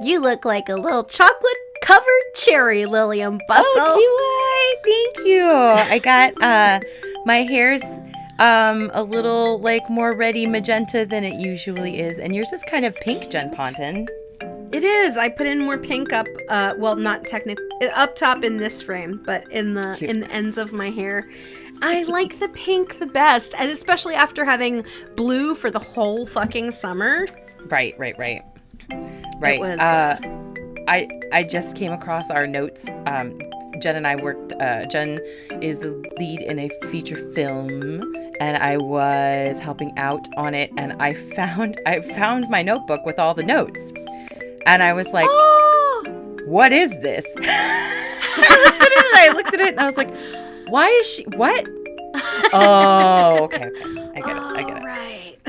You look like a little chocolate-covered cherry, Lillian Bustle. Oh, do I? Thank you. I got, my hair's a little, like, more reddy magenta than it usually is. And yours is kind of pink, Jen Ponton. It is. I put in more pink up, well, not technically, up top in this frame, but in the ends of my hair. I like the pink the best, and especially after having blue for the whole fucking summer. Right. It was, I just came across our notes. Jen and I worked, Jen is the lead in a feature film, and I was helping out on it, and I found my notebook with all the notes. And I was like, what is this? I looked at it and I was like, why is she, what? Oh, okay. I get it. Right.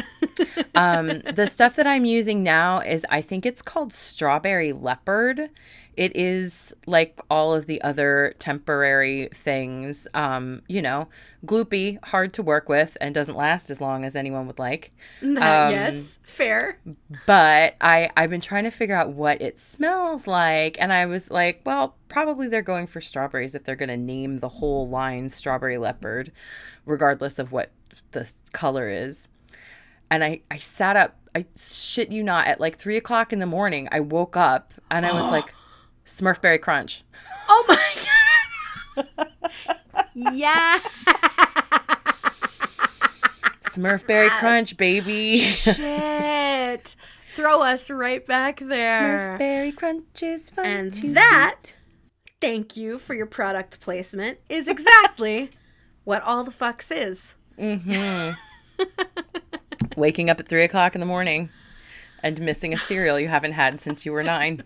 The stuff that I'm using now is, I think it's called Strawberry Leopard. It is like all of the other temporary things, gloopy, hard to work with, and doesn't last as long as anyone would like. Yes, fair. But I've been trying to figure out what it smells like. And I was like, well, probably they're going for strawberries if they're going to name the whole line Strawberry Leopard, regardless of what the color is. And I sat up, I shit you not, at like 3 o'clock in the morning. I woke up and I was like, Smurfberry Crunch. Oh my God. Yeah. Smurfberry Crunch, baby. Shit. Throw us right back there. Smurfberry Crunch is fun. And that, thank you for your product placement, is exactly what all the fucks is. Mm-hmm. Waking up at 3 o'clock in the morning and missing a cereal you haven't had since you were 9.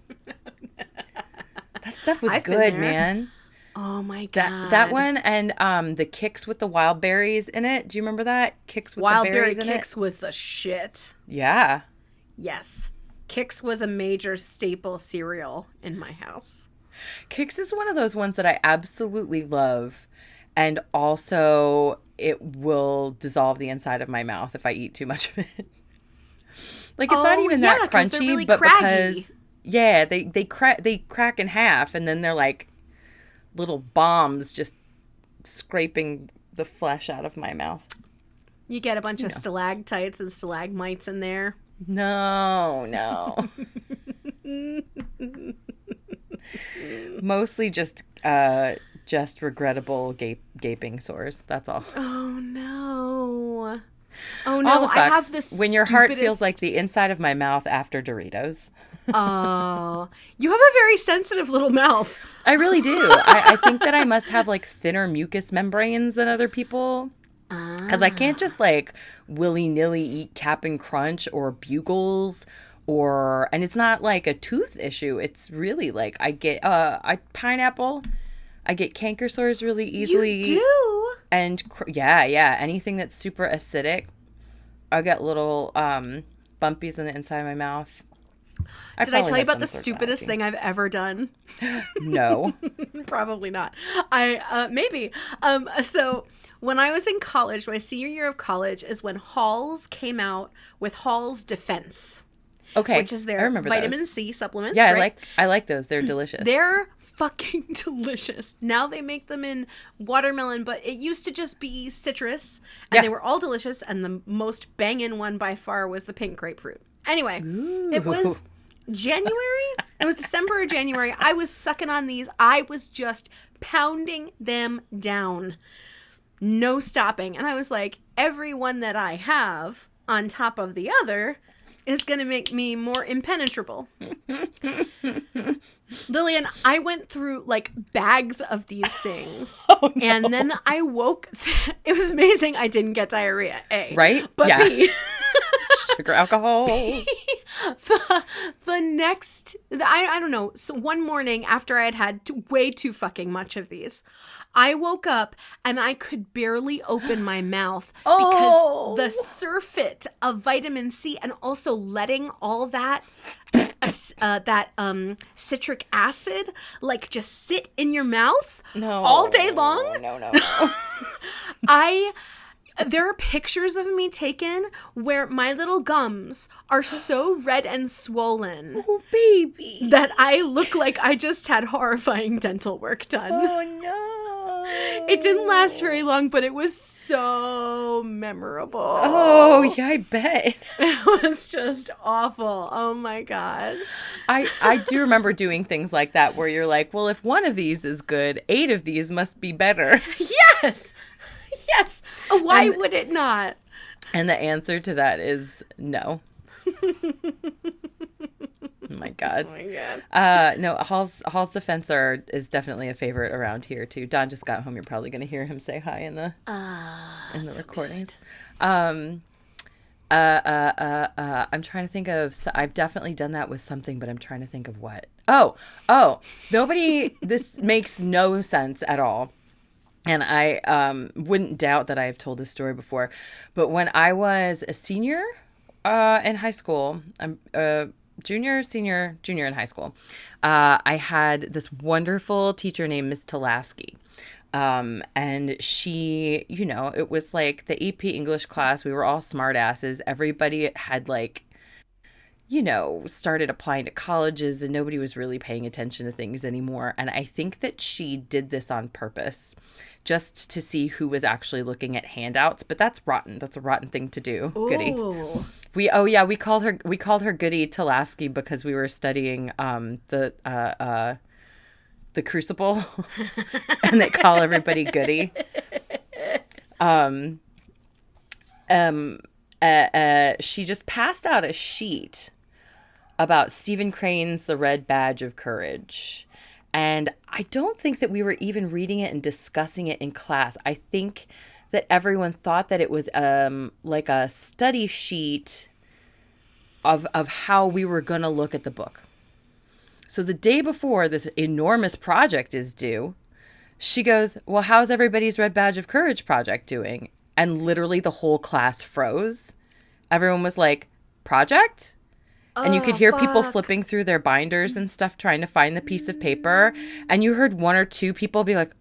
That stuff was good, man. Oh my God. That one and the Kix with the wild berries in it. Do you remember that? Kix with wild the berries berry in Kix it? was the shit. Yeah. Yes. Kix was a major staple cereal in my house. Kix is one of those ones that I absolutely love. And also, it will dissolve the inside of my mouth if I eat too much of it. Like, it's not even that crunchy, they're really but craggy. because they crack in half, and then they're like little bombs just scraping the flesh out of my mouth. You get a bunch of stalactites and stalagmites in there. No. Mostly just regrettable gaping sores. That's all. Oh no. All the fucks. I have this when your heart feels like the inside of my mouth after Doritos. Oh, you have a very sensitive little mouth. I really do. I think that I must have like thinner mucous membranes than other people. Because I can't just like willy-nilly eat Cap'n Crunch or Bugles and it's not like a tooth issue. It's really like I get pineapple. I get canker sores really easily. You do? And yeah. Anything that's super acidic, I get little bumpies on the inside of my mouth. Did I tell you about the stupidest thing I've ever done? No. Probably not. Maybe. So when I was in college, my senior year of college is when Halls came out with Halls Defense. Okay. Which is their vitamin C supplements. Yeah, right? I like those. They're delicious. They're fucking delicious. Now they make them in watermelon, but it used to just be citrus, and they were all delicious, and the most banging one by far was the pink grapefruit. Anyway, It was January. It was December or January. I was sucking on these. I was just pounding them down. No stopping. And I was like, every one that I have on top of the other is going to make me more impenetrable. Lillian, I went through like bags of these things. Oh, no. And then I woke. It was amazing. I didn't get diarrhea, A. Right? But yeah. B. Sugar alcohol. The next, I don't know. So one morning after I had way too fucking much of these, I woke up and I could barely open my mouth because the surfeit of vitamin C and also letting all that citric acid like just sit in your mouth all day long. No. There are pictures of me taken where my little gums are so red and swollen. Oh, baby. That I look like I just had horrifying dental work done. Oh, no. It didn't last very long, but it was so memorable. Oh, yeah, I bet. It was just awful. Oh, my God. I do remember doing things like that where you're like, well, if one of these is good, 8 of these must be better. Yes. Yes. Why would it not? And the answer to that is no. Oh my God. Oh my God. No, Hall's Defense is definitely a favorite around here too. Don just got home. You're probably going to hear him say hi in the so recordings. Good. I'm trying to think of. I've definitely done that with something, but I'm trying to think of what. Oh, nobody. This makes no sense at all. And I wouldn't doubt that I have told this story before, but when I was a senior in high school, I'm junior in high school, I had this wonderful teacher named Miss Talasky. And she, it was like the AP English class. We were all smart asses. Everybody had started applying to colleges and nobody was really paying attention to things anymore. And I think that she did this on purpose just to see who was actually looking at handouts. But that's rotten. That's a rotten thing to do. Ooh. Goody. We called her Goody Talasky because we were studying the Crucible and they call everybody Goody. She just passed out a sheet about Stephen Crane's The Red Badge of Courage. And I don't think that we were even reading it and discussing it in class. I think that everyone thought that it was like a study sheet of how we were going to look at the book. So the day before this enormous project is due, she goes, well, how's everybody's Red Badge of Courage project doing? And literally the whole class froze. Everyone was like, project? And you could hear people flipping through their binders and stuff trying to find the piece of paper. And you heard 1 or 2 people be like,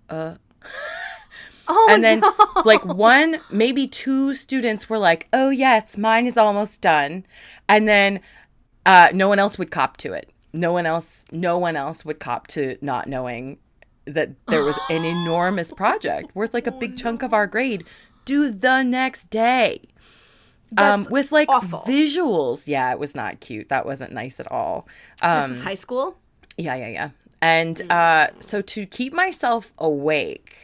Oh, and then like 1, maybe 2 students were like, oh, yes, mine is almost done. And then no one else would cop to it. No one else would cop to not knowing that there was an enormous project worth like a big chunk of our grade due the next day. That's with like awful. Visuals. Yeah, it was not cute. That wasn't nice at all. This was high school? Yeah. And so to keep myself awake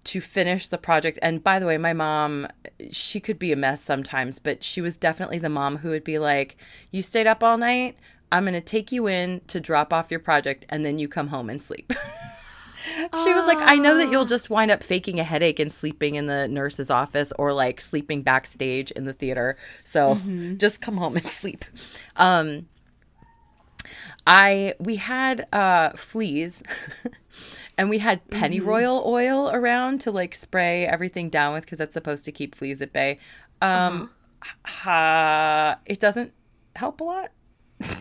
to finish the project, and by the way, my mom, she could be a mess sometimes, but she was definitely the mom who would be like, you stayed up all night? I'm going to take you in to drop off your project, and then you come home and sleep. She was like, I know that you'll just wind up faking a headache and sleeping in the nurse's office or like sleeping backstage in the theater. So just come home and sleep. We had fleas and we had pennyroyal oil around to like spray everything down with because that's supposed to keep fleas at bay. It doesn't help a lot.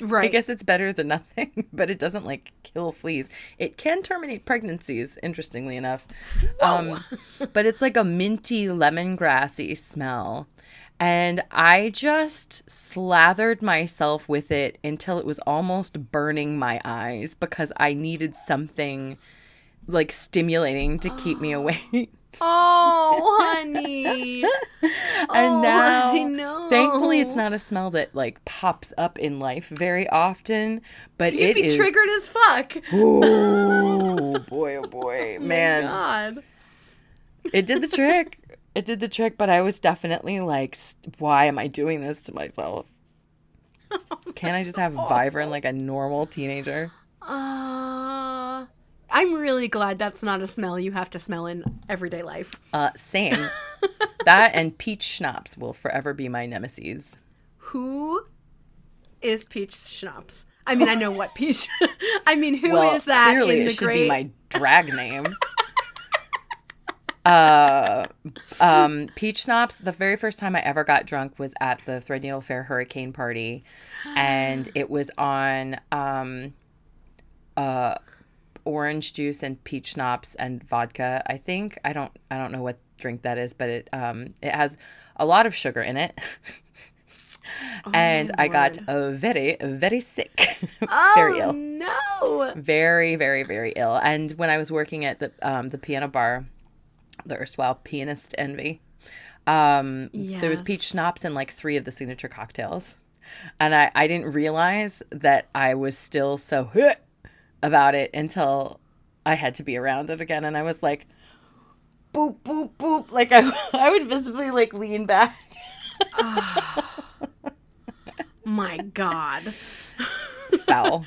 Right. I guess it's better than nothing, but it doesn't like kill fleas. It can terminate pregnancies, interestingly enough. But it's like a minty lemongrassy smell. And I just slathered myself with it until it was almost burning my eyes because I needed something like stimulating to keep me awake. Oh, honey. And now, I know. Thankfully, it's not a smell that like pops up in life very often, but You'd be triggered as fuck. Oh boy, man. My God. It did the trick. But I was definitely like, why am I doing this to myself? Can't I just have Vibrant like a normal teenager? I'm really glad that's not a smell you have to smell in everyday life. Same. That and peach schnapps will forever be my nemesis. Who is peach schnapps? I mean, I know what peach. I mean, who is that? Clearly, in it the should great... be my drag name. Peach schnapps. The very first time I ever got drunk was at the Threadneedle Fair Hurricane Party, and it was on orange juice and peach schnapps and vodka. I think I don't know what drink that is, but it has a lot of sugar in it. And I got very, very sick. Very ill. No. Very, very, very ill. And when I was working at the piano bar, the erstwhile Pianist Envy, there was peach schnapps in like 3 of the signature cocktails. And I didn't realize that I was still so about it until I had to be around it again. And I was like, boop, boop, boop. Like I would visibly like lean back. My God. Foul.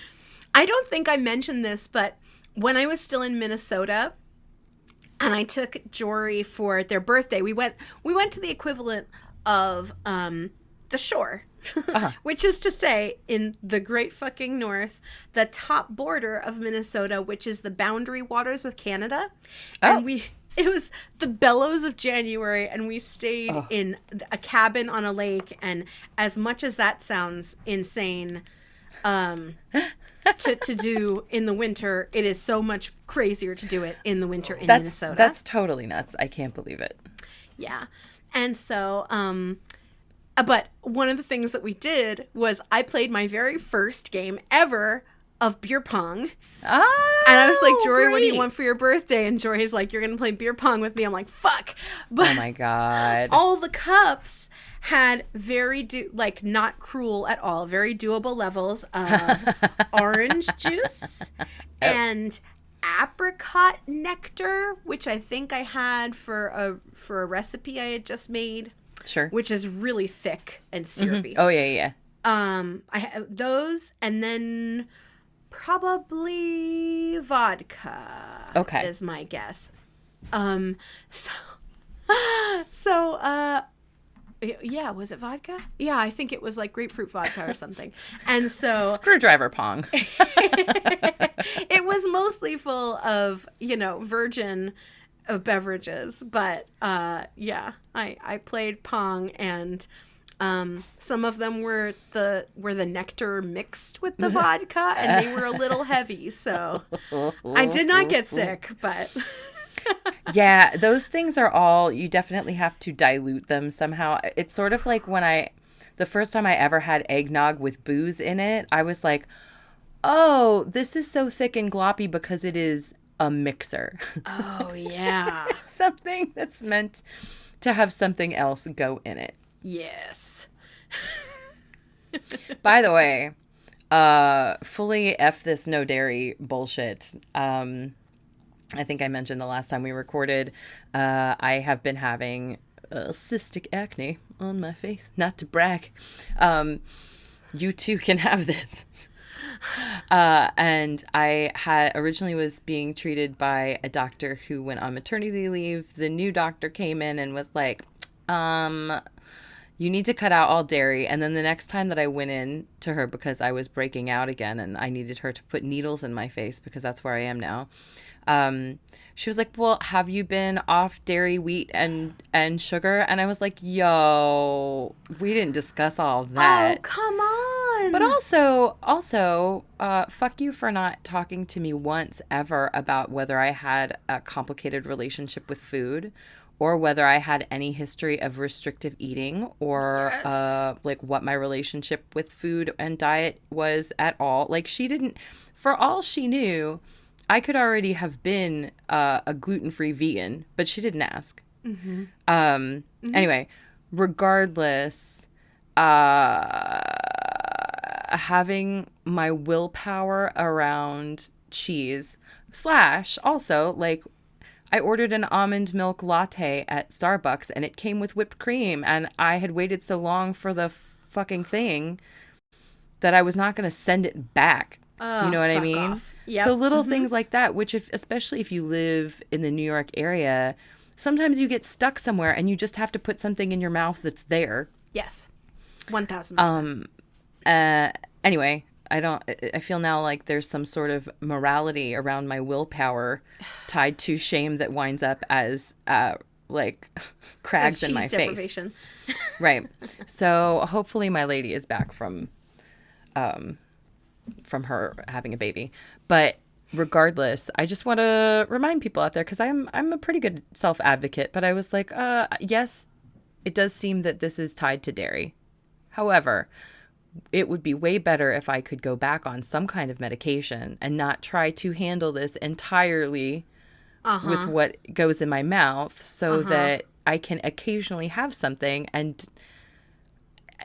I don't think I mentioned this, but when I was still in Minnesota and I took Jory for their birthday, we went to the equivalent of the shore, which is to say in the great fucking north, the top border of Minnesota, which is the boundary waters with Canada. And it was the bellows of January, and we stayed in a cabin on a lake. And as much as that sounds insane to do in the winter, it is so much crazier to do it in the winter in Minnesota. That's totally nuts. I can't believe it. Yeah. And so, but one of the things that we did was I played my very first game ever of beer pong. Oh, and I was like, Jory, great. What do you want for your birthday? And Jory's like, you're going to play beer pong with me. I'm like, fuck. But oh my God. all the cups had not cruel at all, very doable levels of orange juice and apricot nectar, which I think I had for a recipe I had just made. Sure. Which is really thick and syrupy. Oh, yeah. I have those, and then probably vodka. Okay. Is my guess. Yeah, was it vodka? Yeah, I think it was like grapefruit vodka or something. And so screwdriver pong. It was mostly full of, virgin beverages, but I played pong, and some of them were the nectar mixed with the vodka, and they were a little heavy, so I did not get sick, but yeah, those things are all, you definitely have to dilute them somehow. It's sort of like the first time I ever had eggnog with booze in it, I was like, oh, this is so thick and gloppy because it is a mixer. Oh, yeah. Something that's meant to have something else go in it. Yes. By the way, fully F this no dairy bullshit. I think I mentioned the last time we recorded, I have been having cystic acne on my face. Not to brag. You too can have this. And I had originally was being treated by a doctor who went on maternity leave. The new doctor came in and was like, you need to cut out all dairy. And then the next time that I went in to her, because I was breaking out again and I needed her to put needles in my face because that's where I am now. She was like, well, have you been off dairy, wheat, and sugar? And I was like, yo, we didn't discuss all that. Oh, come on. But also, fuck you for not talking to me once ever about whether I had a complicated relationship with food or whether I had any history of restrictive eating or like what my relationship with food and diet was at all. Like she didn't, for all she knew, I could already have been a gluten-free vegan, but she didn't ask. Mm-hmm. Anyway, regardless, having my willpower around cheese / also like I ordered an almond milk latte at Starbucks and it came with whipped cream and I had waited so long for the fucking thing that I was not going to send it back. You know what I mean? Yep. So little things like that, which especially if you live in the New York area, sometimes you get stuck somewhere and you just have to put something in your mouth that's there. Yes. 1,000%. Anyway, I feel now like there's some sort of morality around my willpower tied to shame that winds up as like crags in my face. Right. So hopefully my lady is back from her having a baby. But regardless, I just want to remind people out there, because I'm a pretty good self-advocate, but I was like, yes, it does seem that this is tied to dairy. However, it would be way better if I could go back on some kind of medication and not try to handle this entirely with what goes in my mouth, so that I can occasionally have something, and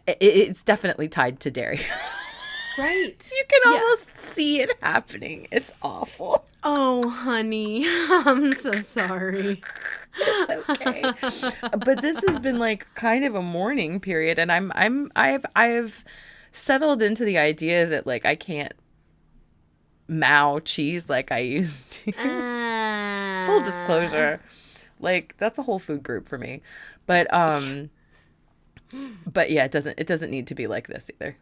it's definitely tied to dairy. Right. You can almost see it happening. It's awful. Oh, honey. I'm so sorry. It's okay. But this has been like kind of a mourning period, and I've settled into the idea that like I can't mow cheese like I used to. Full disclosure. Like, that's a whole food group for me. But yeah, it doesn't need to be like this either.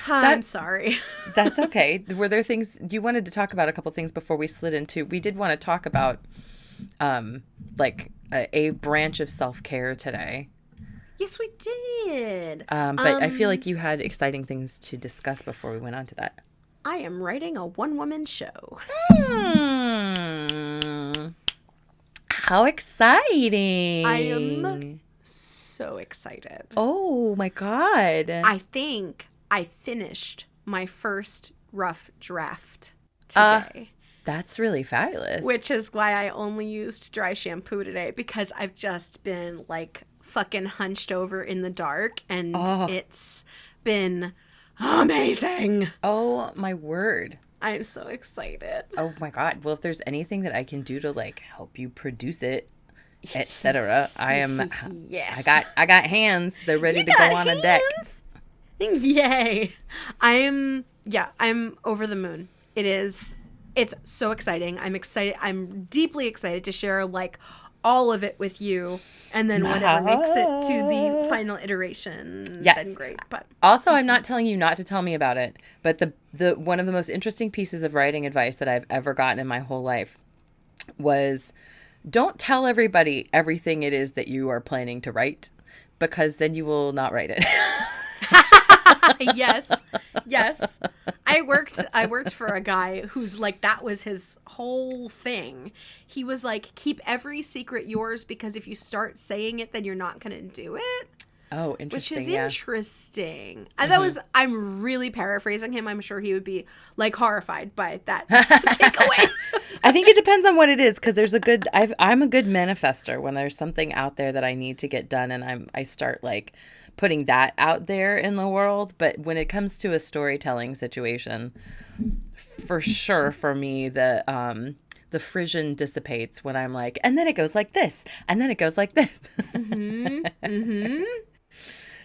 I'm sorry. That's okay. Were there things you wanted to talk about? A couple things before we slid into, we did want to talk about like a branch of self-care today. Yes, we did. But I feel like you had exciting things to discuss before we went on to that. I am writing a one-woman show. How exciting. I am so excited. Oh my God. I think I finished my first rough draft today. That's really fabulous. Which is why I only used dry shampoo today, because I've just been like fucking hunched over in the dark, and it's been amazing. Oh my word. I'm so excited. Oh my God. Well, if there's anything that I can do to like help you produce it, etc., I am. Yes. I got hands. They're ready to go on a deck. Yay. I'm over the moon. It's so exciting. I'm excited. I'm deeply excited to share like all of it with you, and then whatever makes it to the final iteration. Yes. Then great. But also, I'm not telling you not to tell me about it, but the one of the most interesting pieces of writing advice that I've ever gotten in my whole life was, don't tell everybody everything it is that you are planning to write, because then you will not write it. Yes. I worked for a guy who's like, that was his whole thing. He was like, keep every secret yours, because if you start saying it, then you're not going to do it. Oh, interesting. Which is interesting. And I'm really paraphrasing him. I'm sure he would be like horrified by that takeaway. I think it depends on what it is, because there's I'm a good manifester when there's something out there that I need to get done, and I start like putting that out there in the world. But when it comes to a storytelling situation, for sure, for me, the frisson dissipates when I'm like, and then it goes like this, and then it goes like this.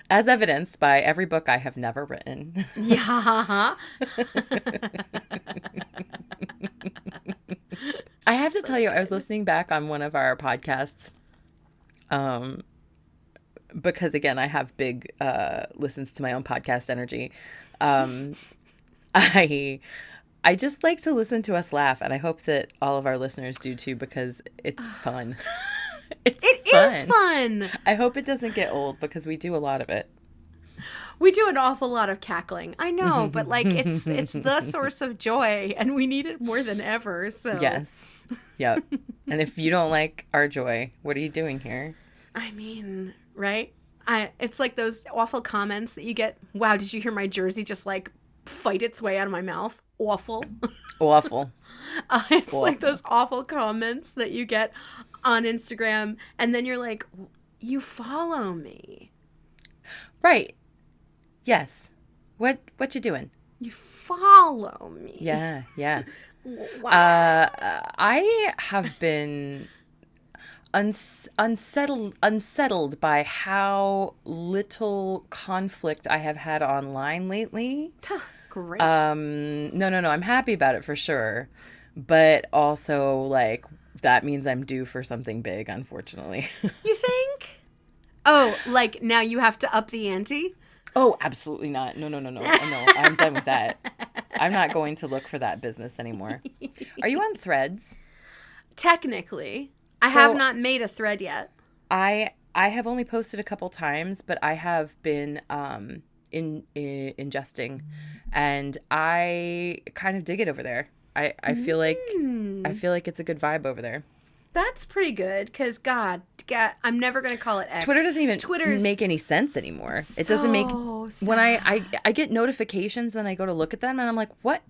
As evidenced by every book I have never written. Yeah. I have to tell you, I was listening back on one of our podcasts, because again, I have big listens to my own podcast energy. I just like to listen to us laugh, and I hope that all of our listeners do too, because it's fun. It is fun. I hope it doesn't get old, because we do a lot of it. We do an awful lot of cackling. I know, but like it's the source of joy, and we need it more than ever. So yes. Yep. And if you don't like our joy, what are you doing here? I mean, right? It's like those awful comments that you get. Wow, did you hear my jersey just like fight its way out of my mouth? Awful. Awful. It's awful. Like those awful comments that you get on Instagram, and then you're like, you follow me. Right. Yes. What you doing? You follow me. Yeah. Wow. I have been unsettled by how little conflict I have had online lately. Great. No. I'm happy about it for sure. But also, like, that means I'm due for something big, unfortunately. You think? Oh, like now you have to up the ante? Oh, absolutely not. No. I'm done with that. I'm not going to look for that business anymore. Are you on Threads? Technically. I have not made a thread yet. I have only posted a couple times, but I have been ingesting, and I kind of dig it over there. I feel like it's a good vibe over there. That's pretty good because God, I'm never going to call it X. Twitter doesn't even make any sense anymore. It doesn't make sad. When I get notifications, then I go to look at them and I'm like, what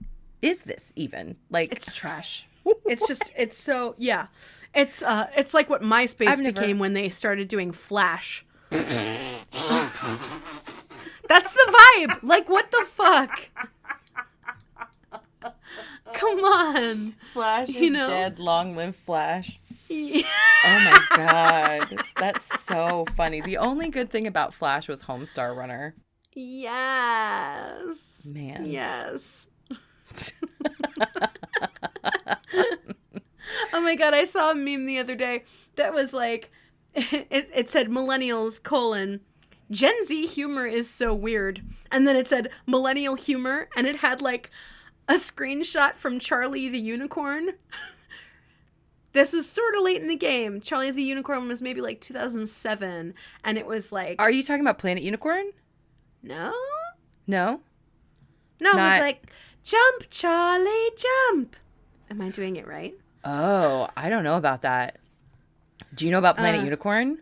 is this even? Like, it's trash. It's just, it's so, yeah. It's like what MySpace became when they started doing Flash. That's the vibe. Like, what the fuck? Come on. Flash is dead. Long live Flash. Yeah. Oh my God. That's so funny. The only good thing about Flash was Homestar Runner. Yes. Man. Yes. Oh my God. I saw a meme the other day that was like, it said millennials : Gen Z humor is so weird. And then it said millennial humor. And it had like a screenshot from Charlie the Unicorn. This was sort of late in the game. Charlie the Unicorn was maybe like 2007. And it was like... Are you talking about Planet Unicorn? No? No? No, it was like, jump, Charlie, jump. Am I doing it right? Oh, I don't know about that. Do you know about Planet Unicorn?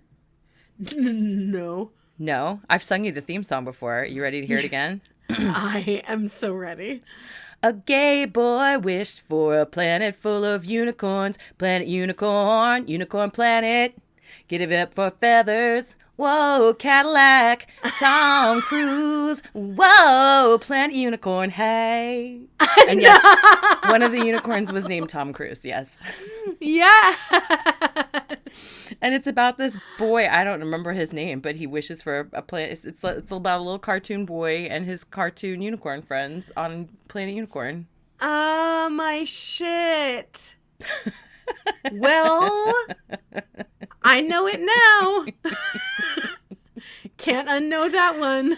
No. No? I've sung you the theme song before. You ready to hear it again? I am so ready. A gay boy wished for a planet full of unicorns. Planet unicorn, unicorn planet. Get it up for feathers. Whoa, Cadillac. Tom Cruise. Whoa, planet unicorn. Hey. And yes, one of the unicorns was named Tom Cruise. Yes. Yeah. And it's about this boy. I don't remember his name, but he wishes for a planet. It's about a little cartoon boy and his cartoon unicorn friends on Planet Unicorn. Ah, my shit. Well, I know it now. Can't unknow that one.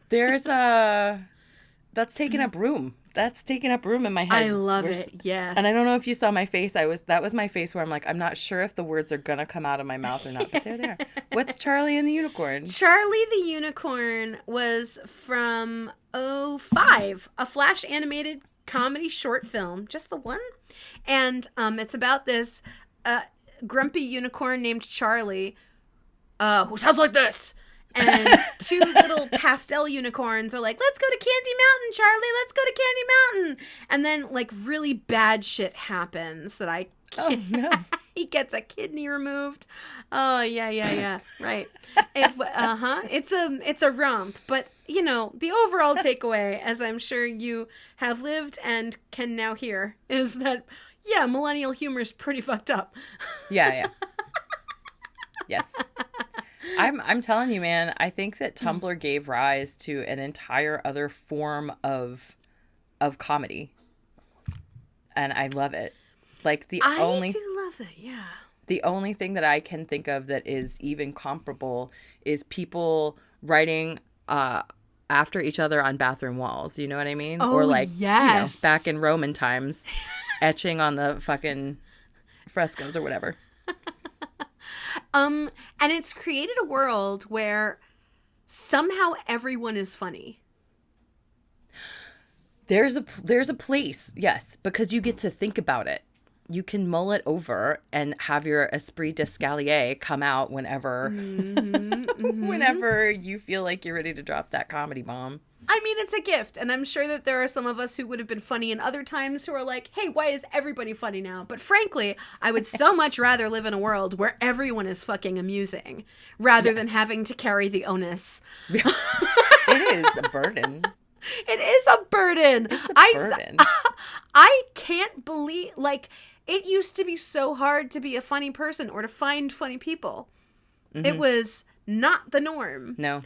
There's that's taking up room. That's taking up room in my head. I love it. Yes. And I don't know if you saw my face. That was my face where I'm like, I'm not sure if the words are gonna come out of my mouth or not, but they're there. What's Charlie and the Unicorn? Charlie the Unicorn was from 2005, a Flash animated comedy short film, just the one. And it's about this grumpy unicorn named Charlie, who sounds like this. And two little pastel unicorns are like, let's go to Candy Mountain, Charlie. Let's go to Candy Mountain. And then like really bad shit happens that I can't. Oh, no. He gets a kidney removed. Oh, yeah. Right. It's a romp. But, you know, the overall takeaway, as I'm sure you have lived and can now hear, is that, yeah, millennial humor is pretty fucked up. Yeah. Yes. I'm telling you, man, I think that Tumblr gave rise to an entire other form of comedy. And I love it. Like I do love it, yeah. The only thing that I can think of that is even comparable is people writing after each other on bathroom walls. You know what I mean? Oh, or like, yes. You know, back in Roman times, etching on the fucking frescoes or whatever. And it's created a world where somehow everyone is funny. There's a place, yes, because you get to think about it. You can mull it over and have your esprit d'escalier come out whenever whenever you feel like you're ready to drop that comedy bomb. I mean, it's a gift, and I'm sure that there are some of us who would have been funny in other times who are like, hey, why is everybody funny now? But frankly, I would so much rather live in a world where everyone is fucking amusing rather than having to carry the onus. It is a burden. It is a burden. It's a burden. I can't believe, like, it used to be so hard to be a funny person or to find funny people. Mm-hmm. It was not the norm. No.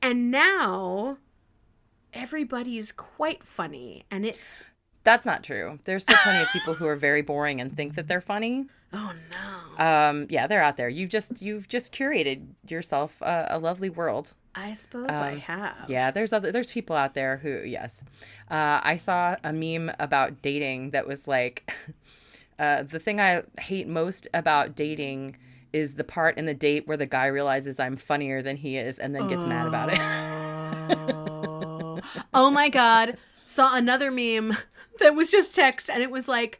And now everybody's quite funny, and it's... That's not true. There's still plenty of people who are very boring and think that they're funny. Oh, no. Yeah, they're out there. You've just curated yourself a lovely world. I suppose I have. Yeah, there's people out there who, yes. I saw a meme about dating that was like, the thing I hate most about dating is the part in the date where the guy realizes I'm funnier than he is and then gets mad about it. Oh my God. Saw another meme that was just text, and it was like,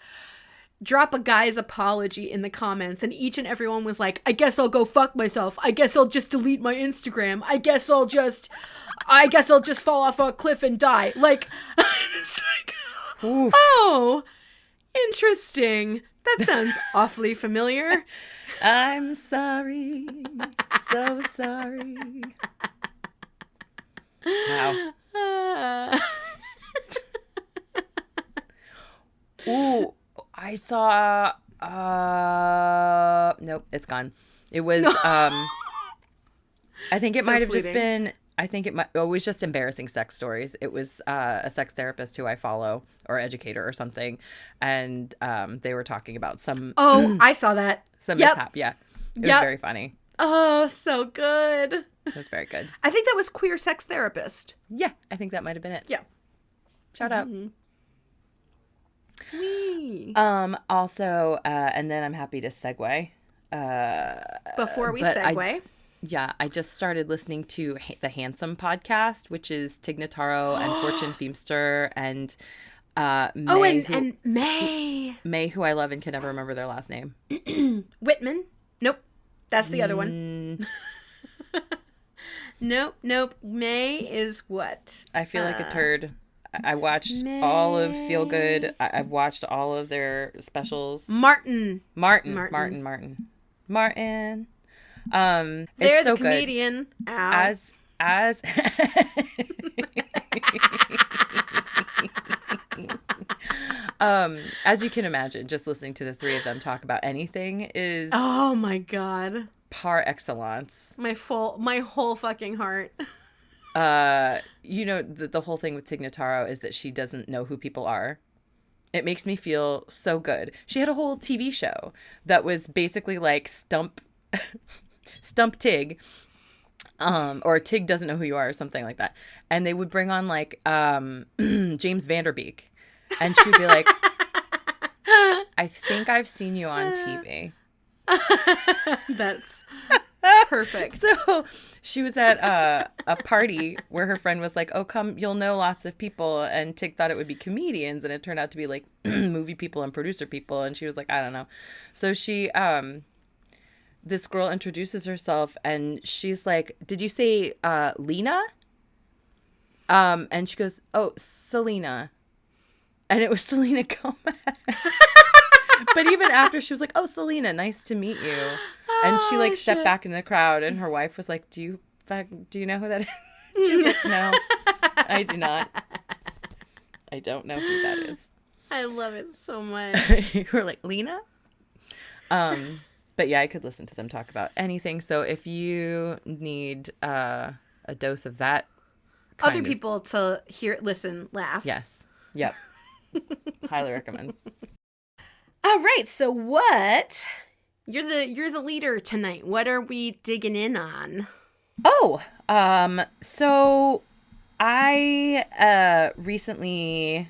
drop a guy's apology in the comments, and each and everyone was like, I guess I'll go fuck myself. I guess I'll just delete my Instagram. I guess I'll just fall off a cliff and die. Like, it's like, Oof. oh, interesting. That sounds awfully familiar. I'm sorry. So sorry. Wow. Ooh, I saw nope, it's gone. It was I think it So might have just fleeting. been it was just embarrassing sex stories. It was a sex therapist who I follow, or educator or something, and they were talking about some Oh, I saw that. some Yep. mishap. Yeah. It was Yep. very funny. Oh, so good. It was very good. I think that was queer sex therapist. Yeah, I think that might have been it. Yeah. Shout out. Wee. Also, and then I'm happy to segue. Before we but segue. I just started listening to the Handsome podcast, which is Tig Notaro and Fortune Feemster and May, and May. May, who I love and can never remember their last name. Whitman. Nope. That's the other one. Nope. May is what? I feel like a turd. I watched all of Feel Good. I've watched all of their specials. Martin. Martin. They're It's the so comedian. good. Ow. As as you can imagine, just listening to the three of them talk about anything is Oh my God. par excellence. My whole fucking heart. The whole thing with Tig Notaro is that she doesn't know who people are. It makes me feel so good. She had a whole TV show that was basically like Stump Tig, or Tig doesn't know who you are, or something like that. And they would bring on like James Vanderbeek, and she'd be like, I think I've seen you on TV. That's perfect. So she was at a party where her friend was like, oh, come, you'll know lots of people. And Tig thought it would be comedians, and it turned out to be like movie people and producer people. And she was like, I don't know. So she, this girl introduces herself, and she's like, did you say Lena? And she goes, oh, Selena. And it was Selena Gomez. But even after, she was like, oh, Selena, nice to meet you. And she like stepped back in the crowd, and her wife was like, do you know who that is? She was like, no, I do not. I don't know who that is. I love it so much. You were like, Lena? But yeah, I could listen to them talk about anything. So if you need a dose of that Other people to hear, listen, laugh. Yes. Yep. Highly recommend. All right. So what? You're the leader tonight. What are we digging in on? Oh, so I recently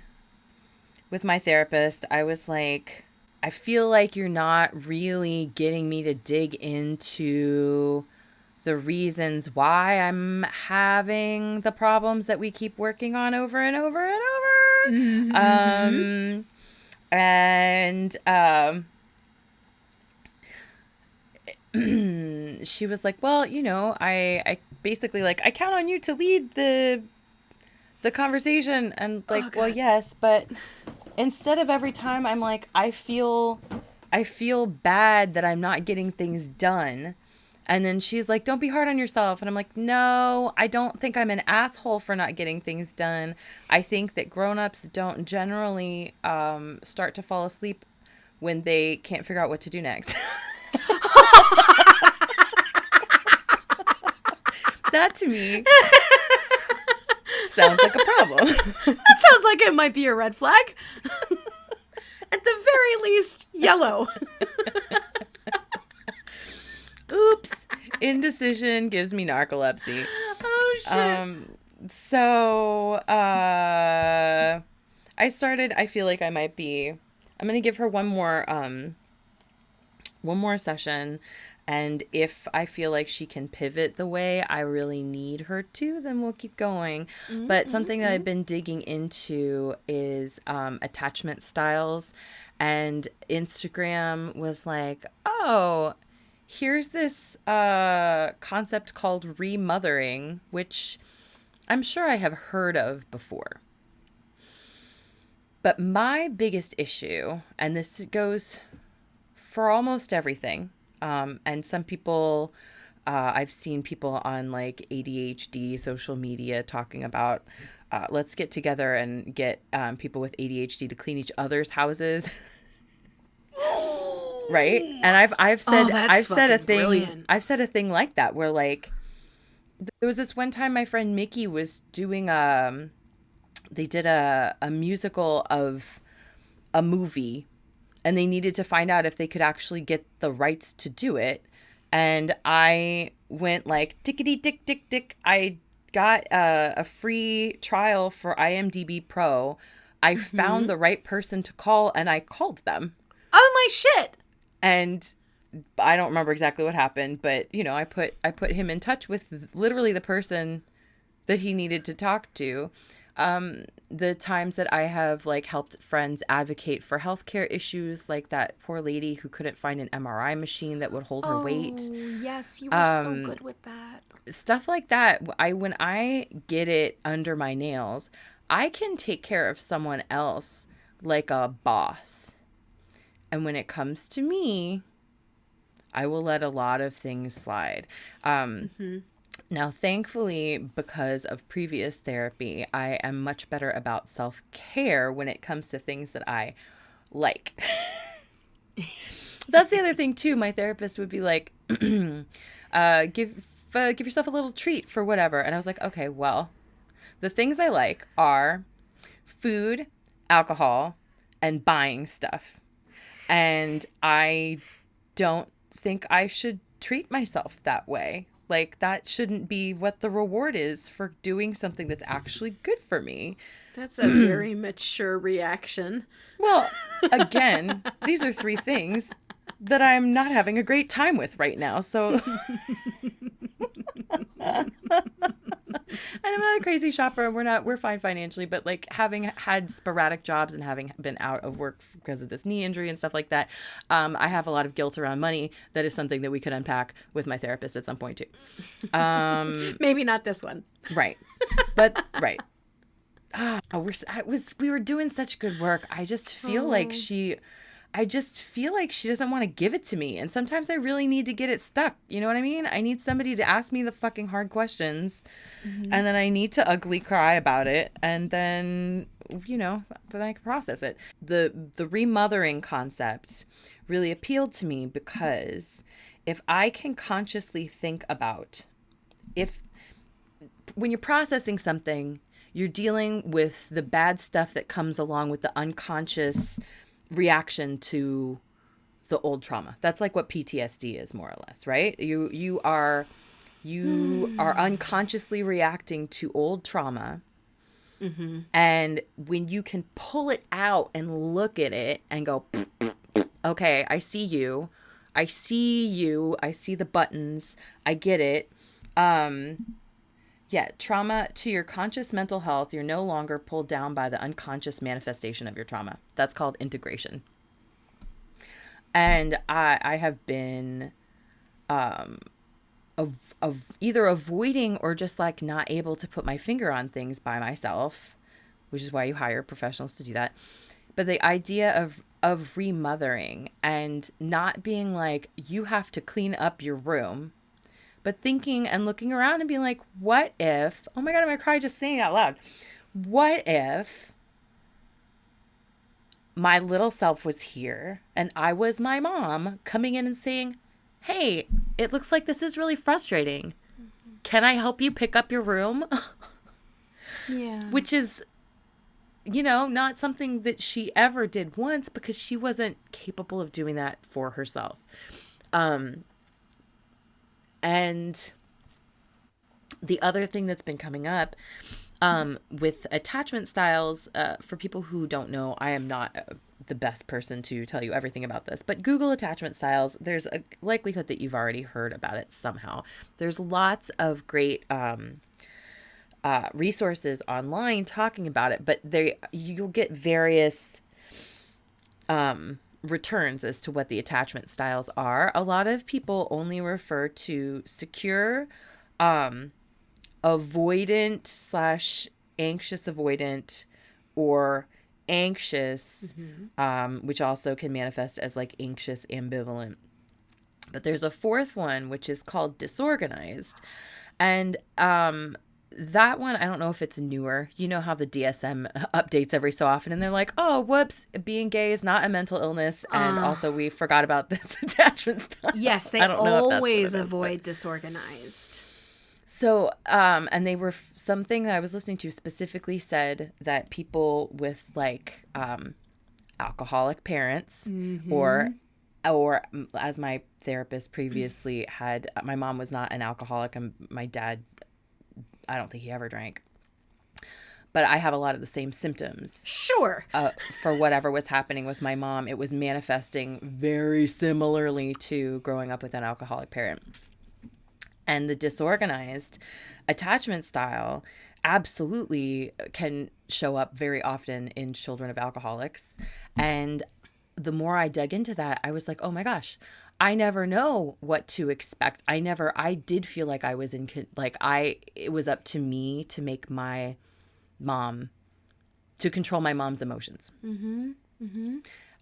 with my therapist, I was like, I feel like you're not really getting me to dig into the reasons why I'm having the problems that we keep working on over and over and over. Mm-hmm. She was like, well, I basically like, I count on you to lead the conversation. And like, well, yes, but instead of every time I'm like, I feel bad that I'm not getting things done. And then she's like, don't be hard on yourself. And I'm like, no, I don't think I'm an asshole for not getting things done. I think that grown-ups don't generally start to fall asleep when they can't figure out what to do next. That to me sounds like a problem. That sounds like it might be a red flag. At the very least, yellow. Oops. Indecision gives me narcolepsy. Oh, shit. So I feel like I'm going to give her one more session, And if I feel like she can pivot the way I really need her to, then we'll keep going. But something that I've been digging into is attachment styles. And Instagram was like, oh, here's this concept called remothering, which I'm sure I have heard of before. But my biggest issue, and this goes for almost everything, and some people, I've seen people on like ADHD social media talking about, let's get together and get people with ADHD to clean each other's houses. Right? And I've said a thing, brilliant. I've said a thing like that where like, there was this one time my friend Mickey was doing they did a musical of a movie, and they needed to find out if they could actually get the rights to do it. And I went like, tickety tick tick tick. I got a free trial for IMDb Pro. I found the right person to call, and I called them. Oh my shit. And I don't remember exactly what happened, but you know, I put him in touch with literally the person that he needed to talk to. The times that I have like helped friends advocate for healthcare issues, like that poor lady who couldn't find an MRI machine that would hold her weight. Yes, you were so good with that. Stuff like that. When I get it under my nails, I can take care of someone else like a boss. And when it comes to me, I will let a lot of things slide. Now, thankfully, because of previous therapy, I am much better about self-care when it comes to things that I like. That's the other thing, too. My therapist would be like, give yourself a little treat for whatever. And I was like, okay, well, the things I like are food, alcohol, and buying stuff. And I don't think I should treat myself that way. Like, that shouldn't be what the reward is for doing something that's actually good for me. That's a very mature reaction. Well, again, these are three things that I'm not having a great time with right now. So, and I'm not a crazy shopper. We're fine financially, but like having had sporadic jobs and having been out of work because of this knee injury and stuff like that, I have a lot of guilt around money. That is something that we could unpack with my therapist at some point too. Maybe not this one. Right. But right. We were doing such good work. I just feel like she doesn't want to give it to me. And sometimes I really need to get it stuck. You know what I mean? I need somebody to ask me the fucking hard questions. And then I need to ugly cry about it. And then, you know, then I can process it. The remothering concept really appealed to me because if I can consciously think about when you're processing something, you're dealing with the bad stuff that comes along with the unconscious reaction to the old trauma. That's like what PTSD is, more or less, right? You are unconsciously reacting to old trauma. And when you can pull it out and look at it and go, okay, I see you. I see the buttons. I get it. Yeah, trauma to your conscious mental health, you're no longer pulled down by the unconscious manifestation of your trauma. That's called integration. And I have been of either avoiding or just like not able to put my finger on things by myself, which is why you hire professionals to do that. But the idea of remothering and not being like, you have to clean up your room, but thinking and looking around and being like, what if, oh my God, I'm going to cry just saying it out loud. What if my little self was here and I was my mom coming in and saying, hey, it looks like this is really frustrating. Can I help you pick up your room? Yeah. Which is, you know, not something that she ever did once because she wasn't capable of doing that for herself. And the other thing that's been coming up with attachment styles, for people who don't know, I am not the best person to tell you everything about this, but Google attachment styles. There's a likelihood that you've already heard about it somehow. There's lots of great resources online talking about it, but you'll get various returns as to what the attachment styles are. A lot of people only refer to secure, avoidant / anxious avoidant, or anxious, which also can manifest as like anxious ambivalent. But there's a fourth one, which is called disorganized. And that one, I don't know if it's newer. You know how the DSM updates every so often, and they're like, oh, whoops, being gay is not a mental illness. And also we forgot about this attachment style. Yes, they always avoid disorganized. So, and they were, something that I was listening to specifically said that people with like alcoholic parents, or as my therapist previously had, my mom was not an alcoholic, and my dad, I don't think he ever drank, but I have a lot of the same symptoms. Sure. For whatever was happening with my mom, it was manifesting very similarly to growing up with an alcoholic parent. And the disorganized attachment style absolutely can show up very often in children of alcoholics. And the more I dug into that, I was like, oh my gosh, I never know what to expect. I did feel like I was it was up to me to make my mom, to control my mom's emotions.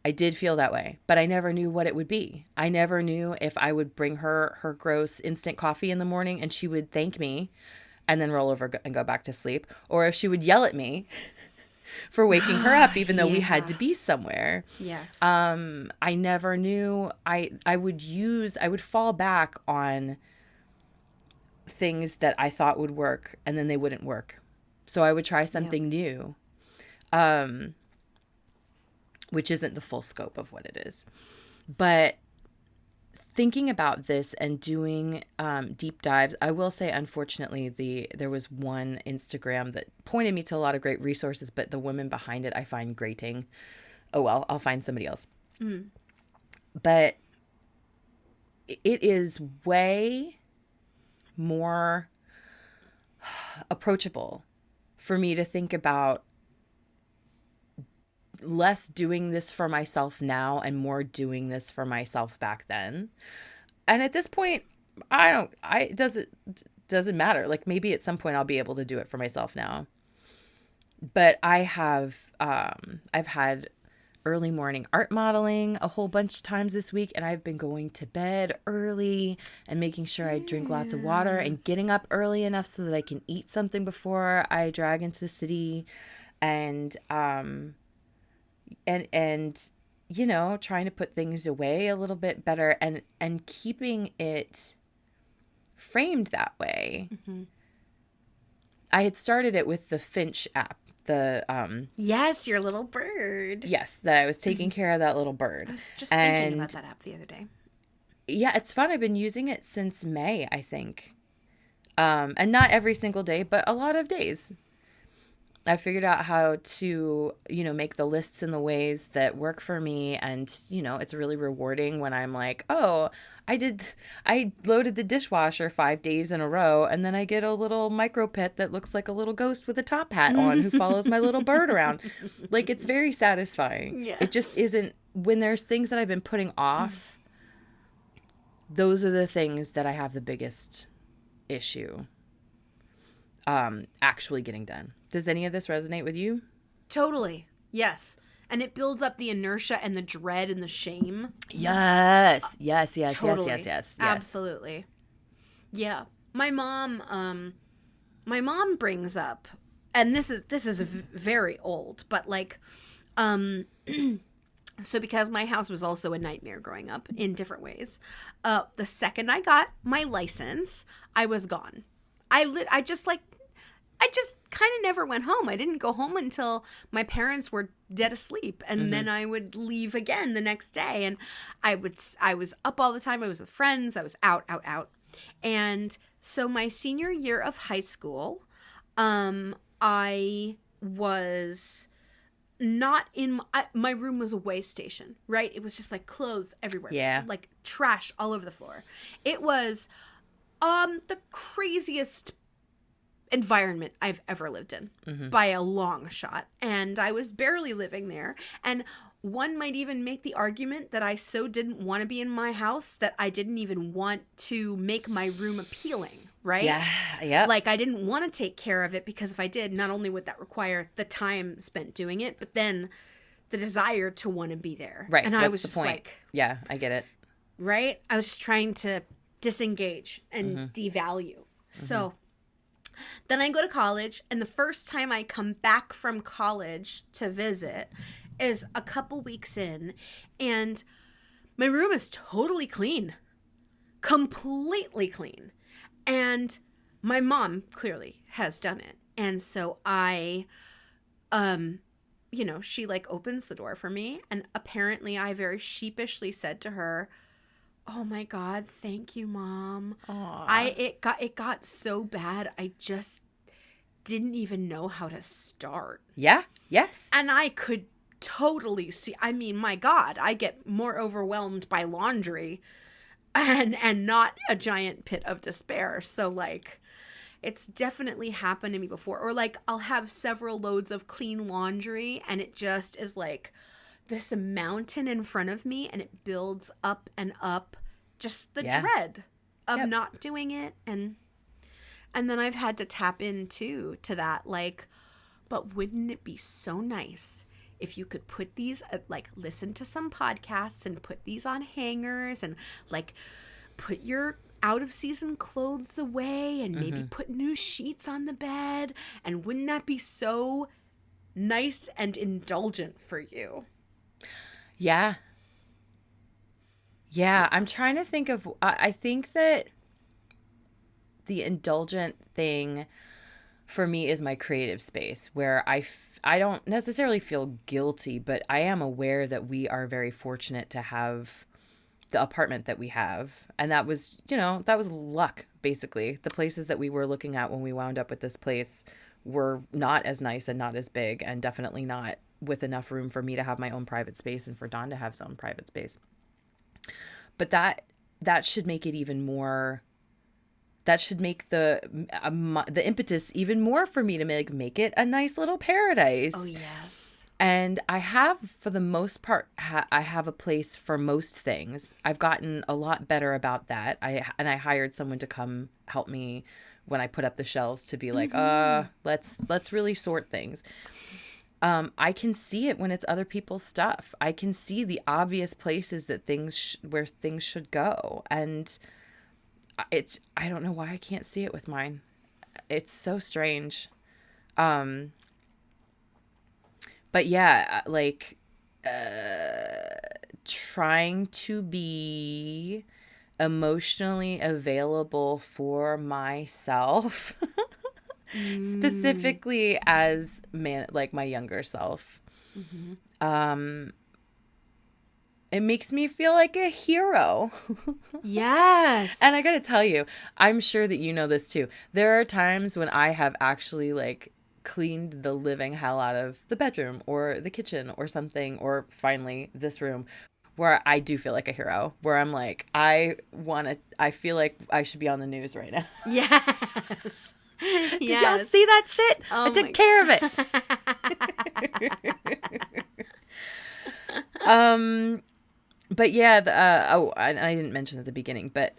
I did feel that way, but I never knew what it would be. I never knew if I would bring her gross instant coffee in the morning and she would thank me and then roll over and go back to sleep, or if she would yell at me for waking her up, even though we had to be somewhere. Yes. I never knew. I would fall back on things that I thought would work, and then they wouldn't work. So I would try something new. Which isn't the full scope of what it is. But thinking about this and doing deep dives, I will say, unfortunately, there was one Instagram that pointed me to a lot of great resources, but the women behind it I find grating. Oh, well, I'll find somebody else. But it is way more approachable for me to think about less doing this for myself now and more doing this for myself back then. And at this point, it doesn't matter. Like, maybe at some point I'll be able to do it for myself now. But I've had early morning art modeling a whole bunch of times this week, and I've been going to bed early and making sure I drink lots of water and getting up early enough so that I can eat something before I drag into the city. And you know, trying to put things away a little bit better and keeping it framed that way. I had started it with the Finch app. Yes, your little bird. Yes, that I was taking care of that little bird. I was just thinking about that app the other day. Yeah, it's fun. I've been using it since May, I think. And not every single day, but a lot of days. I figured out how to, make the lists in the ways that work for me. And, it's really rewarding when I'm like, oh, I loaded the dishwasher 5 days in a row. And then I get a little micro pet that looks like a little ghost with a top hat on who follows my little bird around. Like, it's very satisfying. Yes. It just isn't, when there's things that I've been putting off, those are the things that I have the biggest issue actually getting done. Does any of this resonate with you? Totally. Yes. And it builds up the inertia and the dread and the shame. Yes. Totally. Yes. Absolutely. Yeah. My mom brings up, and this is very old, but like, so because my house was also a nightmare growing up in different ways, the second I got my license, I was gone. I just kind of never went home. I didn't go home until my parents were dead asleep. And then I would leave again the next day. And I was up all the time. I was with friends. I was out. And so my senior year of high school, I was not in my room was a waste station, right? It was just like clothes everywhere. Yeah. Like trash all over the floor. It was the craziest environment I've ever lived in by a long shot. And I was barely living there. And one might even make the argument that I so didn't want to be in my house that I didn't even want to make my room appealing, right? Yeah. Yeah. Like, I didn't want to take care of it because if I did, not only would that require the time spent doing it, but then the desire to want to be there. Right. And What's I was the just point? like, yeah, I get it. right? I was just trying to disengage and devalue. So then I go to college, and the first time I come back from college to visit is a couple weeks in, and my room is totally clean. Completely clean. And my mom clearly has done it. And so I, she like opens the door for me. And apparently I very sheepishly said to her, "Oh my God, thank you, Mom." Aww. It got so bad. I just didn't even know how to start. Yeah. Yes. And I could totally see, I mean, my God, I get more overwhelmed by laundry and not a giant pit of despair. So like, it's definitely happened to me before. Or like, I'll have several loads of clean laundry and it just is like this mountain in front of me, and it builds up and up, just the dread of not doing it. And then I've had to tap into to that, like, but wouldn't it be so nice if you could put these, like, listen to some podcasts and put these on hangers and, like, put your out of season clothes away and maybe put new sheets on the bed? And wouldn't that be so nice and indulgent for you? Yeah. Yeah. I'm trying to think of, I think that the indulgent thing for me is my creative space, where I don't necessarily feel guilty, but I am aware that we are very fortunate to have the apartment that we have. And that was, that was luck, basically. The places that we were looking at when we wound up with this place were not as nice and not as big, and definitely not with enough room for me to have my own private space and for Don to have his own private space. But that should make it even more, that should make the impetus even more for me to make it a nice little paradise. Oh, yes. And I have, for the most part, I have a place for most things. I've gotten a lot better about that. I hired someone to come help me when I put up the shelves to be like, let's really sort things. I can see it when it's other people's stuff. I can see the obvious places that where things should go. And I don't know why I can't see it with mine. It's so strange. But yeah, like, trying to be emotionally available for myself, specifically as like my younger self. It makes me feel like a hero. Yes. And I gotta tell you, I'm sure that you know this too. There are times when I have actually like cleaned the living hell out of the bedroom or the kitchen or something, or finally this room, where I do feel like a hero, where I'm like, I feel like I should be on the news right now. Yes. Did y'all see that shit? I took care of it. But yeah, and I didn't mention at the beginning, but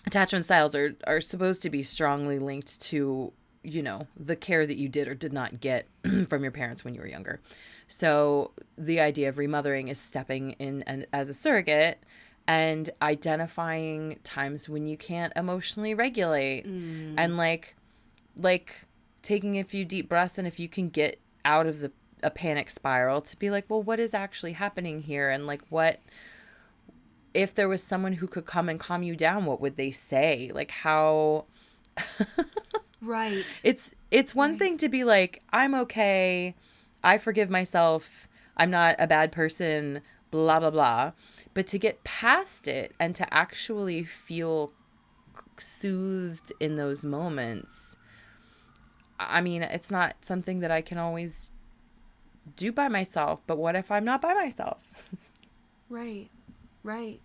attachment styles are supposed to be strongly linked to, the care that you did or did not get from your parents when you were younger. So the idea of remothering is stepping in as a surrogate and identifying times when you can't emotionally regulate, and like taking a few deep breaths, and if you can get out of a panic spiral, to be like, well, what is actually happening here? And like, what if there was someone who could come and calm you down? What would they say? Like, how? Right. It's one thing to be like, I'm okay, I forgive myself, I'm not a bad person, blah blah blah, but to get past it and to actually feel soothed in those moments, I mean, it's not something that I can always do by myself, but what if I'm not by myself? Right. Right.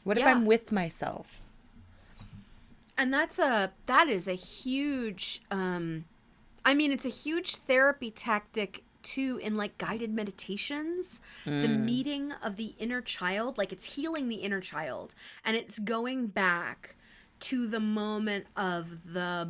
What if I'm with myself? And that is a huge, I mean, it's a huge therapy tactic too, in like guided meditations, the meeting of the inner child, like it's healing the inner child, and it's going back to the moment of the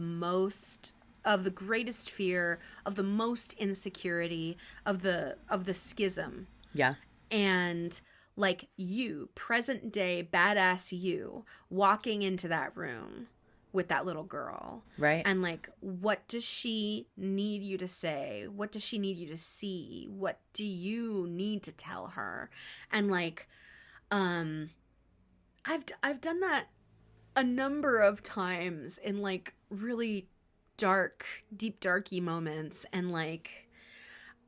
greatest fear, of the most insecurity, of the schism. Yeah. And like you, present day badass you, walking into that room with that little girl. Right. And like, what does she need you to say? What does she need you to see? What do you need to tell her? And like, I've done that a number of times in like really deep darky moments. And like,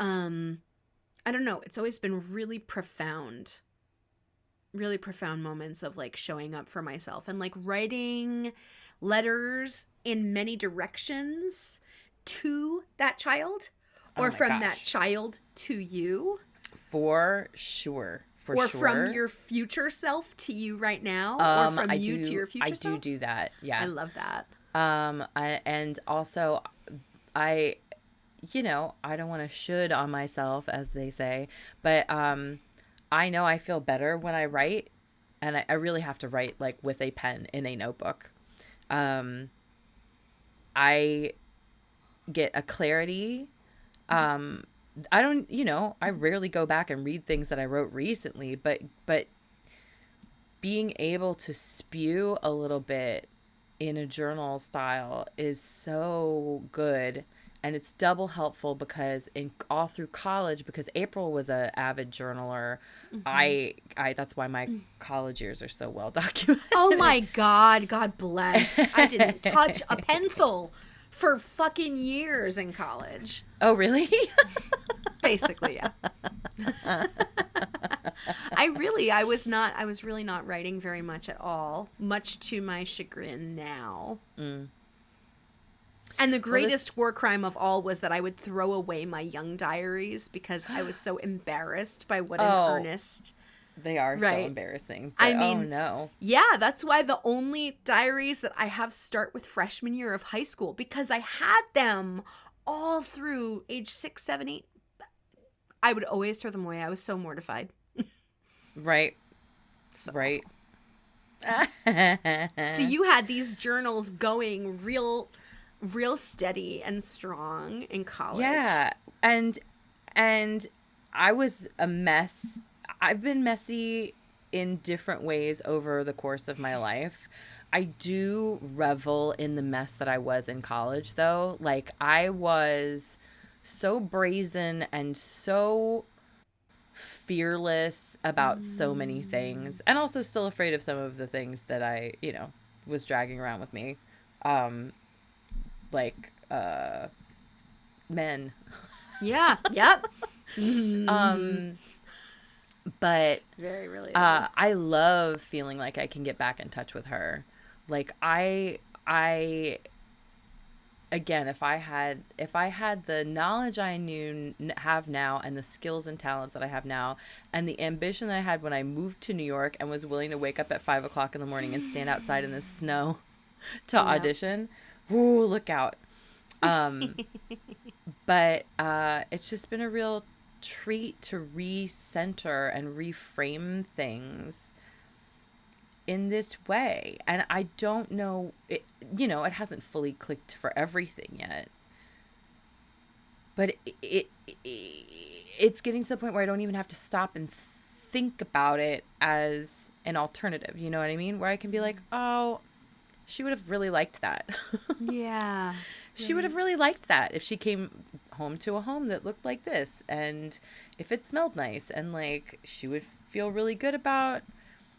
I don't know, it's always been really profound moments of like showing up for myself and like writing letters in many directions to that child, or from that child to you. For sure. Or from your future self to you right now, or from you to your future self. I do that. Yeah. I love that. And also I don't want to should on myself, as they say, but I know I feel better when I write, and I really have to write like with a pen in a notebook. I get a clarity. I rarely go back and read things that I wrote recently, but being able to spew a little bit in a journal style is so good. And it's double helpful because all through college, because April was an avid journaler, I that's why my college years are so well documented. Oh my God bless. I didn't touch a pencil for fucking years in college. Oh, really? Basically, yeah. I was really not writing very much at all, much to my chagrin now. And the greatest war crime of all was that I would throw away my young diaries because I was so embarrassed by what an earnest. They are so embarrassing. But, I mean, oh no. Yeah, that's why the only diaries that I have start with freshman year of high school, because I had them all through age 6, 7, 8. I would always throw them away. I was so mortified. Right. So right. So you had these journals going real steady and strong in college. Yeah. And I was a mess. I've been messy in different ways over the course of my life. I do revel in the mess that I was in college, though. Like, I was so brazen and so fearless about so many things, and also still afraid of some of the things that I, was dragging around with me. Like men. Yeah. Yep. But very relatable. I love feeling like I can get back in touch with her. Like I again, if I had the knowledge I have now, and the skills and talents that I have now, and the ambition that I had when I moved to New York and was willing to wake up at 5:00 in the morning and stand outside in the snow to audition, ooh, look out. But it's just been a real treat to recenter and reframe things in this way. And I don't know, it hasn't fully clicked for everything yet. But it's getting to the point where I don't even have to stop and think about it as an alternative. You know what I mean? Where I can be like, oh, she would have really liked that. Yeah. She would have really liked that if she came home to a home that looked like this, and if it smelled nice, and like she would feel really good about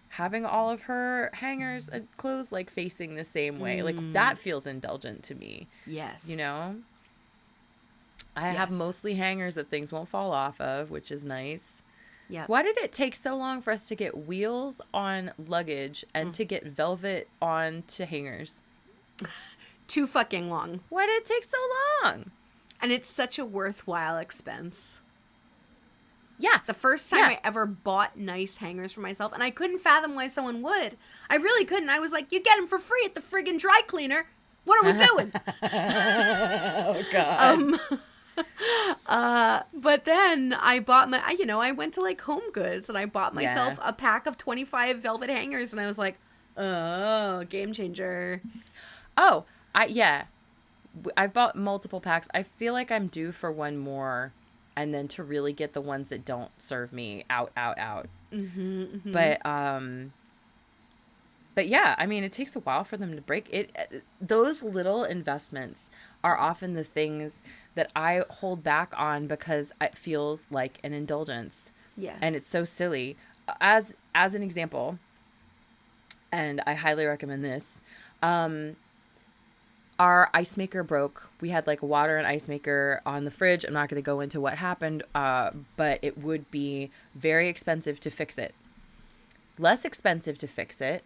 having all of her hangers and clothes like facing the same way. Like that feels indulgent to me. Yes. I have mostly hangers that things won't fall off of, which is nice. Yeah. Why did it take so long for us to get wheels on luggage and to get velvet on to hangers? Too fucking long. Why did it take so long? And it's such a worthwhile expense. Yeah. The first time I ever bought nice hangers for myself, and I couldn't fathom why someone would. I really couldn't. I was like, you get them for free at the friggin' dry cleaner. What are we doing? Oh, God. But then I bought I went to like Home Goods and I bought myself a pack of 25 velvet hangers, and I was like, oh, game changer. Oh, I've bought multiple packs. I feel like I'm due for one more, and then to really get the ones that don't serve me out. Mm-hmm. But yeah, I mean, it takes a while for them to break it. Those little investments are often the things that I hold back on because it feels like an indulgence. Yes. And it's so silly. As an example, and I highly recommend this, our ice maker broke. We had like a water and ice maker on the fridge. I'm not going to go into what happened, but it would be very expensive to fix it. Less expensive to fix it.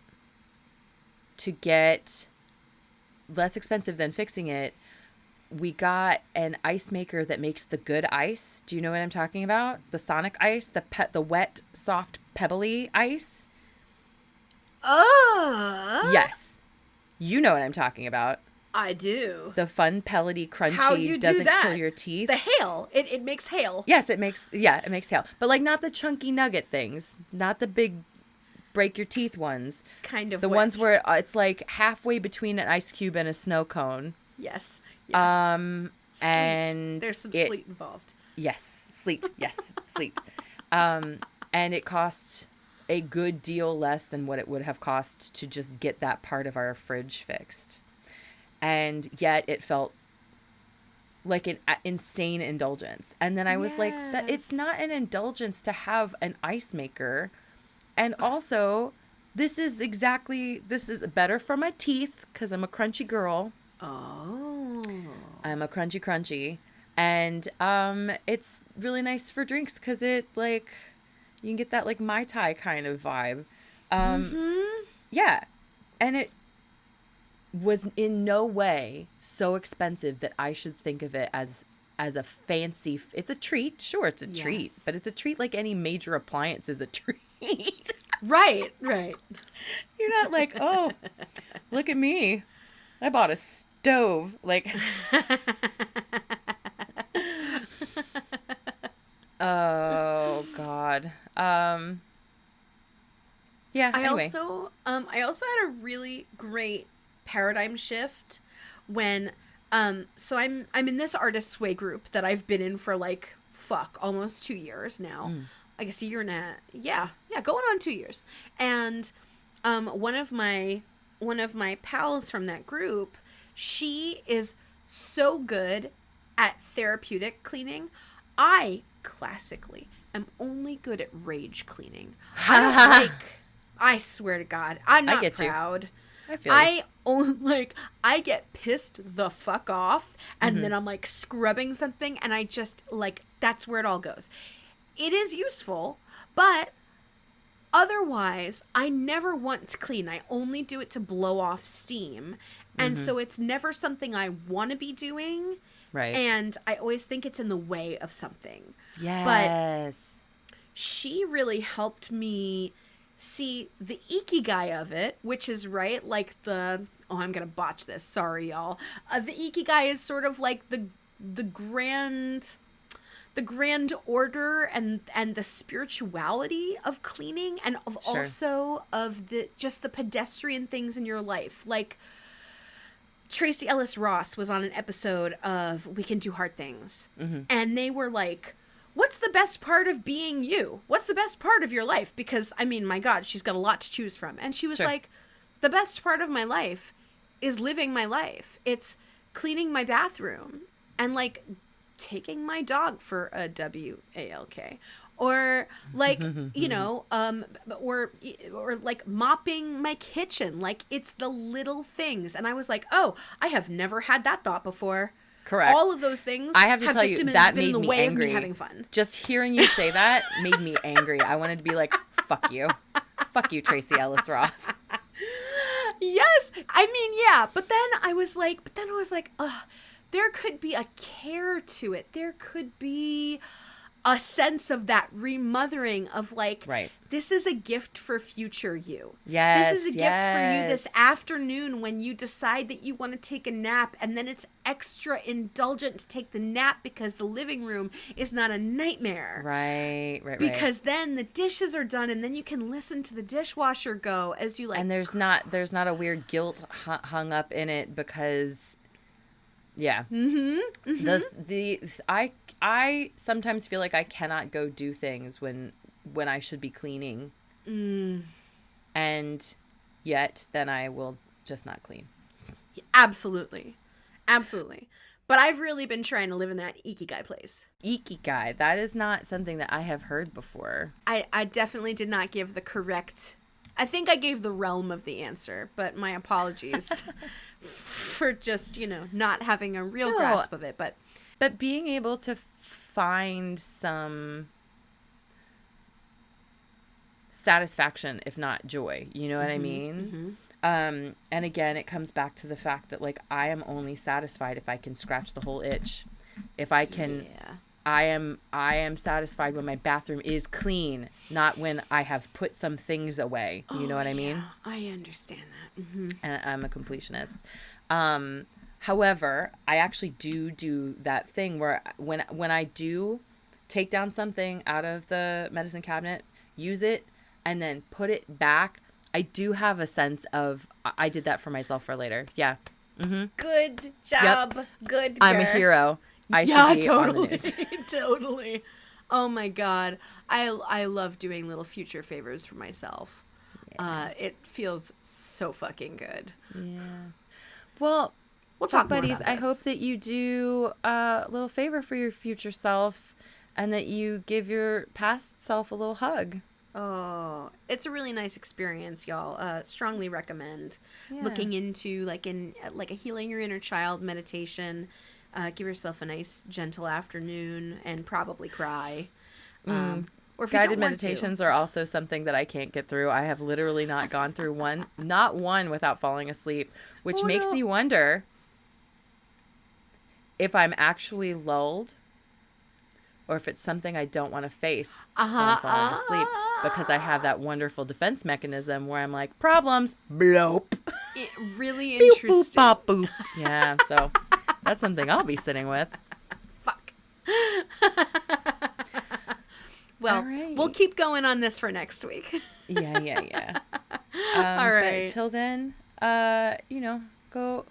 To get less expensive than fixing it, we got an ice maker that makes the good ice. Do you know what I'm talking about? The Sonic ice, the wet, soft, pebbly ice. Yes. You know what I'm talking about. I do. The fun, pellety, crunchy, How you doesn't do that? kill your teeth. The hail. It makes hail. Yes, it makes hail. But like not the chunky nugget things. Not the big break your teeth ones. Kind of the ones where it's like halfway between an ice cube and a snow cone. Yes. Sleet. And there's some sleet involved. Yes, sleet. Yes, sleet. And it cost a good deal less than what it would have cost to just get that part of our fridge fixed. And yet it felt like an insane indulgence. And then I was like, that it's not an indulgence to have an ice maker. And also, this is better for my teeth because I'm a crunchy girl. Oh. I'm a crunchy. And it's really nice for drinks because it like, you can get that like Mai Tai kind of vibe. Yeah. And it was in no way so expensive that I should think of it as a fancy, it's a treat. Sure, it's a treat, but it's a treat like any major appliance is a treat. Right. You're not like, oh, look at me. I bought a stove. Like, oh God. Yeah. Anyway. I also had a really great paradigm shift when so I'm in this artist's way group that I've been in for like almost 2 years now. I guess a year and a going on 2 years. And one of my pals from that group, she is so good at therapeutic cleaning. I classically am only good at rage cleaning. I swear to God, I'm not proud. I feel I get pissed the fuck off, and then I'm like scrubbing something, and I just like, that's where it all goes. It is useful, but otherwise, I never want to clean. I only do it to blow off steam, and so it's never something I want to be doing. Right. And I always think it's in the way of something. Yes. But she really helped me see the ikigai of it, which is like I'm gonna botch this, sorry y'all. The ikigai is sort of like the grand order and the spirituality of cleaning, and of also of the pedestrian things in your life. Like Tracy Ellis Ross was on an episode of We Can Do Hard Things, and they were like, what's the best part of being you? What's the best part of your life? Because, I mean, my God, she's got a lot to choose from. And she was like, the best part of my life is living my life. It's cleaning my bathroom and, like, taking my dog for a WALK. Or, like, you know, or like mopping my kitchen. Like, it's the little things. And I was like, oh, I have never had that thought before. Correct. All of those things I have to tell you, that been made in the me way angry. of me having fun. Just hearing you say that made me angry. I wanted to be like, fuck you. Fuck you, Tracy Ellis Ross. Yes. I mean, yeah. But then I was like, ugh, there could be a care to it. There could be a sense of that remothering of like, Right. this is a gift for future you. Yes. This is a gift for you this afternoon when you decide that you want to take a nap, and then it's extra indulgent to take the nap because the living room is not a nightmare. Right. Because then the dishes are done, and then you can listen to the dishwasher go as you like. And there's not a weird guilt hung up in it because, yeah. I sometimes feel like I cannot go do things when I should be cleaning. And yet then I will just not clean. Absolutely. But I've really been trying to live in that ikigai place. Ikigai, that is not something that I have heard before. I definitely did not give the correct... I think I gave the realm of the answer, but my apologies for just, not having a real grasp of it. But being able to find some satisfaction, if not joy, you know what I mean? And again, it comes back to the fact that like I am only satisfied if I can scratch the whole itch. If I can, I am satisfied when my bathroom is clean, not when I have put some things away. You know what I mean? I understand that. And I'm a completionist. However, I actually do that thing where when I do take down something out of the medicine cabinet, use it, and then put it back, I do have a sense of I did that for myself for later. Yeah. Good job. Yep. Good girl. I'm a hero. I should be totally. On the news. Totally. Oh my God. I love doing little future favors for myself. Yeah. It feels so fucking good. Yeah. Well, we'll talk buddies. More about this. I hope that you do a little favor for your future self and that you give your past self a little hug. Oh, it's a really nice experience, y'all. Strongly recommend looking into like a healing your inner child meditation. Give yourself a nice gentle afternoon and probably cry. Or if guided meditations are also something that I can't get through. I have literally not gone through not one without falling asleep, which makes me wonder if I'm actually lulled or if it's something I don't want to face while I'm falling asleep, because I have that wonderful defense mechanism where I'm like, problems, bloop. Really interesting. Boop, boop, bop, boop. Yeah, so that's something I'll be sitting with. Fuck. Well, we'll keep going on this for next week. Yeah. All right. But till then, go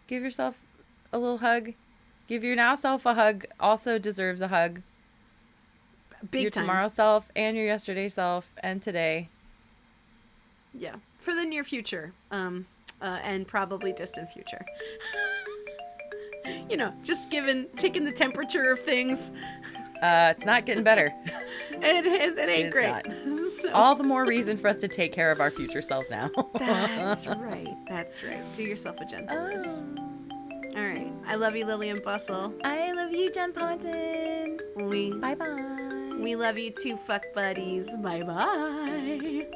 give yourself a little hug. Give your now self a hug. Also deserves a hug. Big your time. Tomorrow self and your yesterday self and today. Yeah, for the near future, and probably distant future. Just taking the temperature of things. It's not getting better. It ain't great. So. All the more reason for us to take care of our future selves now. That's right. Do yourself a gentleness. All right. I love you, Lillian Bustle. I love you, Jen Ponton. Bye-bye. We love you too, fuck buddies. Bye-bye.